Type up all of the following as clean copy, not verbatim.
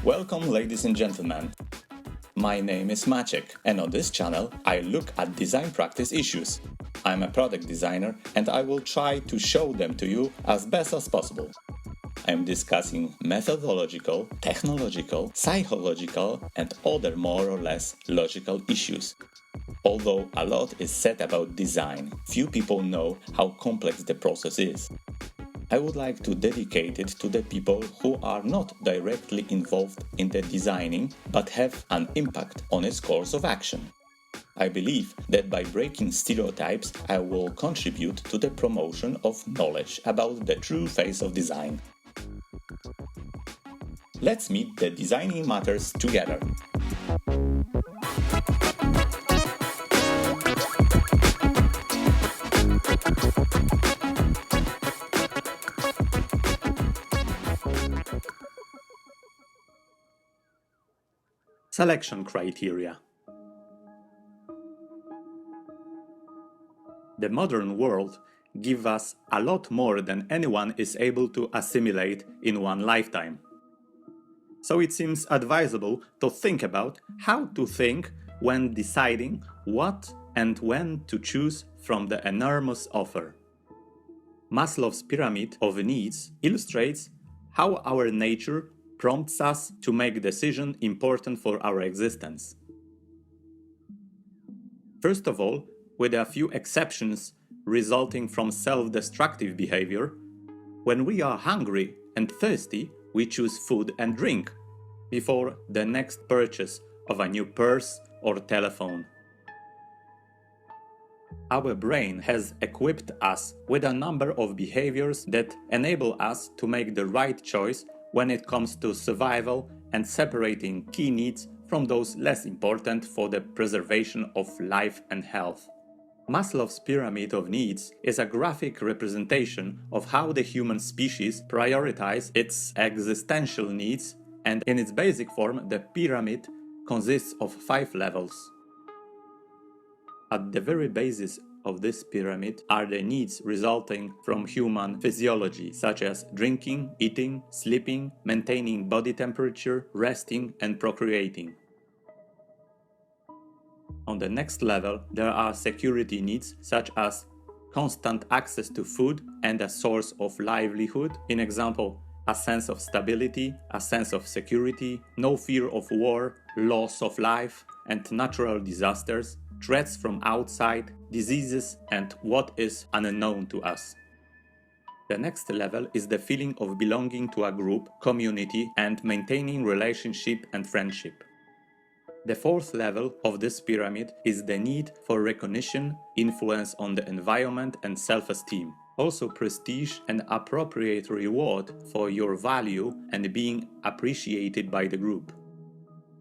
Welcome, ladies and gentlemen. My name is Maciek, and on this channel I look at design practice issues. I'm a product designer and I will try to show them to you as best as possible. I'm discussing methodological, technological, psychological and other more or less logical issues. Although a lot is said about design, few people know how complex the process is. I would like to dedicate it to the people who are not directly involved in the designing but have an impact on its course of action. I believe that by breaking stereotypes I will contribute to the promotion of knowledge about the true face of design. Let's meet the designing matters together. Selection criteria. The modern world gives us a lot more than anyone is able to assimilate in one lifetime. So it seems advisable to think about how to think when deciding what and when to choose from the enormous offer. Maslow's Pyramid of Needs illustrates how our nature prompts us to make decisions important for our existence. First of all, with a few exceptions resulting from self-destructive behavior, when we are hungry and thirsty, we choose food and drink before the next purchase of a new purse or telephone. Our brain has equipped us with a number of behaviors that enable us to make the right choice when it comes to survival and separating key needs from those less important for the preservation of life and health. Maslow's Pyramid of Needs is a graphic representation of how the human species prioritizes its existential needs, and in its basic form, the pyramid consists of 5 levels. At the very basis of this pyramid are the needs resulting from human physiology, such as drinking, eating, sleeping, maintaining body temperature, resting, and procreating. On the next level, there are security needs, such as constant access to food and a source of livelihood. In example, a sense of stability, a sense of security, no fear of war, loss of life, and natural disasters, threats from outside, diseases, and what is unknown to us. The next level is the feeling of belonging to a group, community, and maintaining relationship and friendship. The 4th level of this pyramid is the need for recognition, influence on the environment, and self-esteem. Also prestige and appropriate reward for your value and being appreciated by the group.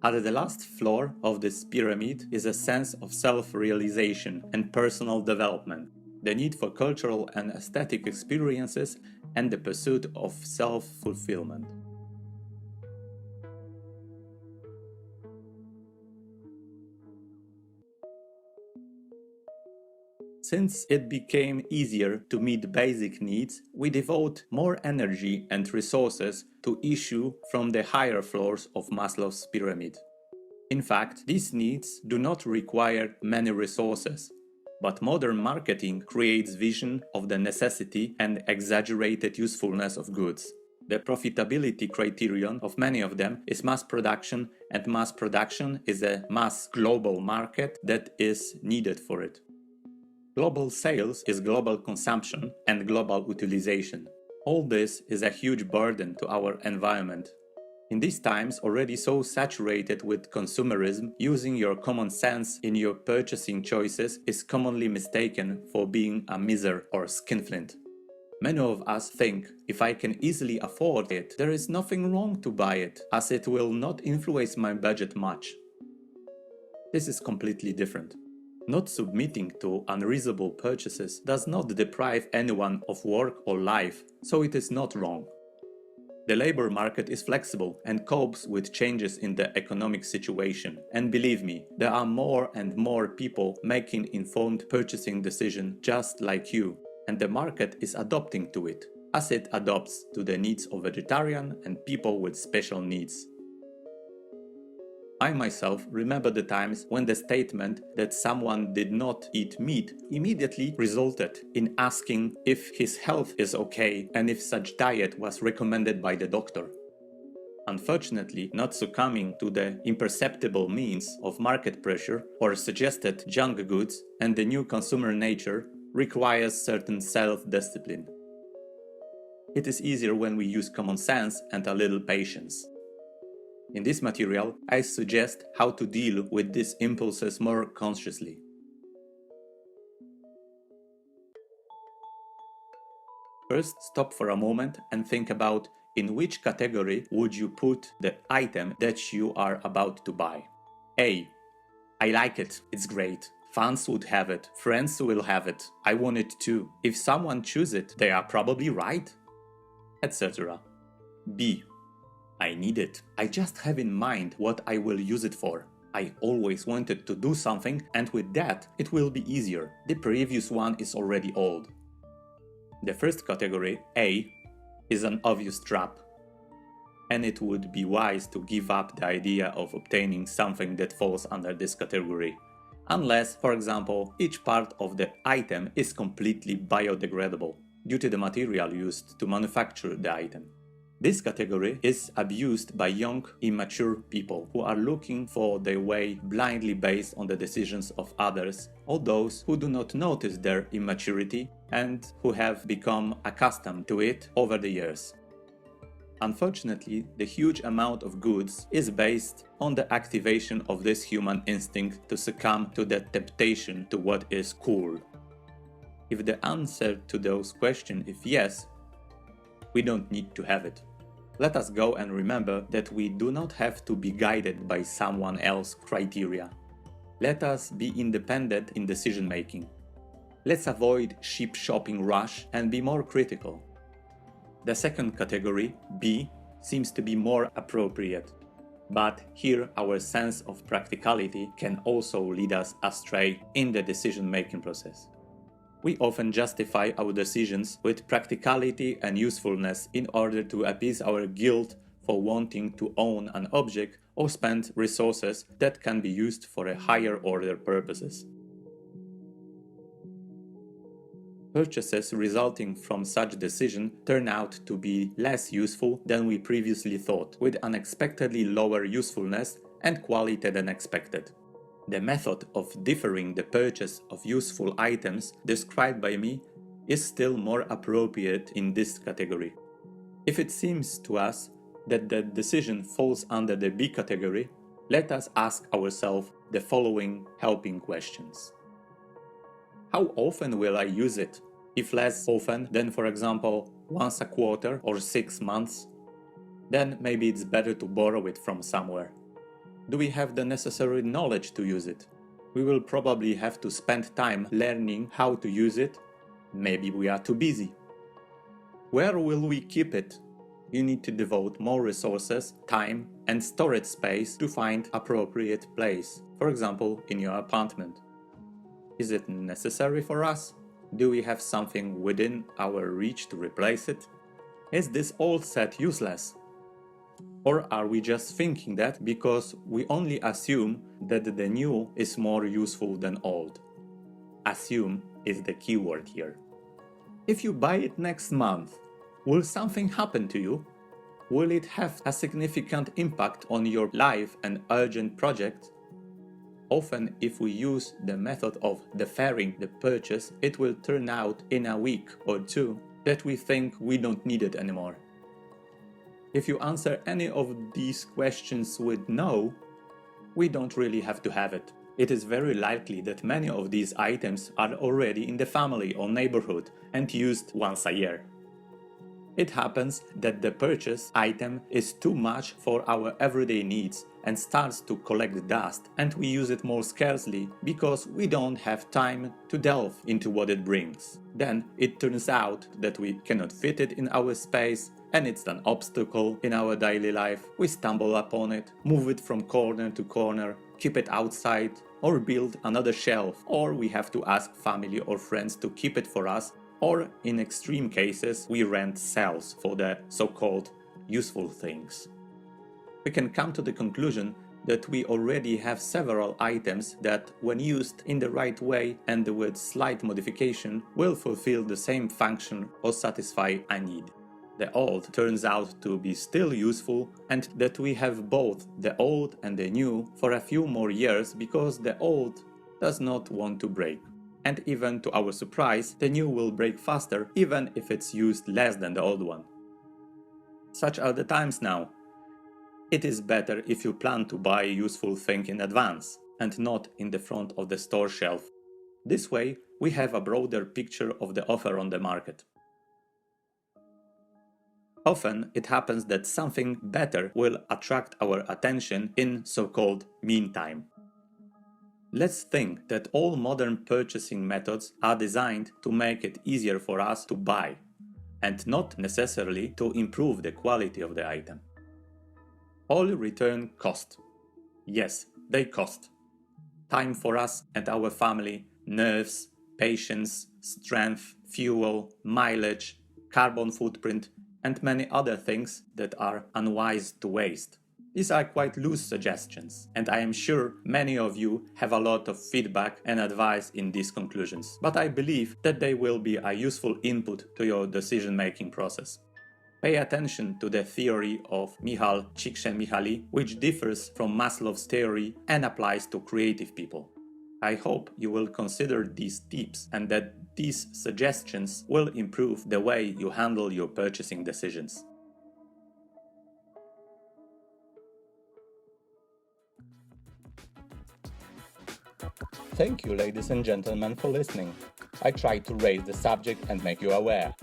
At the last floor of this pyramid is a sense of self-realization and personal development, the need for cultural and aesthetic experiences, and the pursuit of self-fulfillment. Since it became easier to meet basic needs, we devote more energy and resources to issues from the higher floors of Maslow's pyramid. In fact, these needs do not require many resources, but modern marketing creates vision of the necessity and exaggerated usefulness of goods. The profitability criterion of many of them is mass production, and mass production is a mass global market that is needed for it. Global sales is global consumption and global utilization. All this is a huge burden to our environment. In these times already so saturated with consumerism, using your common sense in your purchasing choices is commonly mistaken for being a miser or skinflint. Many of us think, if I can easily afford it, there is nothing wrong to buy it, as it will not influence my budget much. This is completely different. Not submitting to unreasonable purchases does not deprive anyone of work or life, so it is not wrong. The labor market is flexible and copes with changes in the economic situation. And believe me, there are more and more people making informed purchasing decisions just like you, and the market is adopting to it, as it adopts to the needs of vegetarian and people with special needs. I myself remember the times when the statement that someone did not eat meat immediately resulted in asking if his health is okay and if such diet was recommended by the doctor. Unfortunately, not succumbing to the imperceptible means of market pressure or suggested junk goods and the new consumer nature requires certain self-discipline. It is easier when we use common sense and a little patience. In this material, I suggest how to deal with these impulses more consciously. First, stop for a moment and think about in which category would you put the item that you are about to buy. A. I like it, it's great. Fans would have it, friends will have it, I want it too. If someone chooses it, they are probably right, etc. B. I need it. I just have in mind what I will use it for. I always wanted to do something, and with that, it will be easier. The previous one is already old. The first category, A, is an obvious trap. And it would be wise to give up the idea of obtaining something that falls under this category. Unless, for example, each part of the item is completely biodegradable due to the material used to manufacture the item. This category is abused by young, immature people who are looking for their way blindly based on the decisions of others, or those who do not notice their immaturity and who have become accustomed to it over the years. Unfortunately, the huge amount of goods is based on the activation of this human instinct to succumb to the temptation to what is cool. If the answer to those questions is yes, we don't need to have it. Let us go and remember that we do not have to be guided by someone else's criteria. Let us be independent in decision making. Let's avoid cheap shopping rush and be more critical. The second category, B, seems to be more appropriate. But here our sense of practicality can also lead us astray in the decision making process. We often justify our decisions with practicality and usefulness in order to appease our guilt for wanting to own an object or spend resources that can be used for a higher order purposes. Purchases resulting from such decision turn out to be less useful than we previously thought, with unexpectedly lower usefulness and quality than expected. The method of deferring the purchase of useful items described by me is still more appropriate in this category. If it seems to us that the decision falls under the B category, let us ask ourselves the following helping questions. How often will I use it? If less often than, for example, once a quarter or 6 months, then maybe it's better to borrow it from somewhere. Do we have the necessary knowledge to use it? We will probably have to spend time learning how to use it. Maybe we are too busy. Where will we keep it? You need to devote more resources, time, and storage space to find appropriate place, for example, in your apartment. Is it necessary for us? Do we have something within our reach to replace it? Is this old set useless? Or are we just thinking that because we only assume that the new is more useful than old? Assume is the key word here. If you buy it next month, will something happen to you? Will it have a significant impact on your life and urgent project? Often, if we use the method of deferring the purchase, it will turn out in a week or two that we think we don't need it anymore. If you answer any of these questions with no, we don't really have to have it. It is very likely that many of these items are already in the family or neighborhood and used once a year. It happens that the purchase item is too much for our everyday needs and starts to collect dust, and we use it more scarcely because we don't have time to delve into what it brings. Then it turns out that we cannot fit it in our space and it's an obstacle in our daily life. We stumble upon it, move it from corner to corner, keep it outside, or build another shelf, or we have to ask family or friends to keep it for us, or in extreme cases, we rent cells for the so-called useful things. We can come to the conclusion that we already have several items that, when used in the right way and with slight modification, will fulfill the same function or satisfy a need. The old turns out to be still useful, and that we have both the old and the new for a few more years because the old does not want to break. And even to our surprise, the new will break faster even if it's used less than the old one. Such are the times now. It is better if you plan to buy a useful thing in advance and not in the front of the store shelf. This way, we have a broader picture of the offer on the market. Often, it happens that something better will attract our attention in so-called meantime. Let's think that all modern purchasing methods are designed to make it easier for us to buy, and not necessarily to improve the quality of the item. All return cost. Yes, they cost. Time for us and our family, nerves, patience, strength, fuel, mileage, carbon footprint, and many other things that are unwise to waste. These are quite loose suggestions, and I am sure many of you have a lot of feedback and advice in these conclusions, but I believe that they will be a useful input to your decision-making process. Pay attention to the theory of Michal Csikszentmihalyi, which differs from Maslow's theory and applies to creative people. I hope you will consider these tips and that these suggestions will improve the way you handle your purchasing decisions. Thank you, ladies and gentlemen, for listening. I tried to raise the subject and make you aware.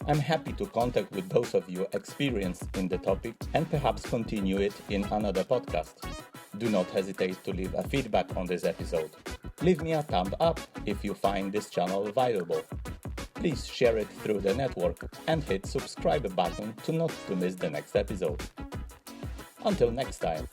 I'm happy to contact with those of you experienced in the topic and perhaps continue it in another podcast. Do not hesitate to leave a feedback on this episode. Leave me a thumb up if you find this channel valuable. Please share it through the network and hit subscribe button to not to miss the next episode. Until next time.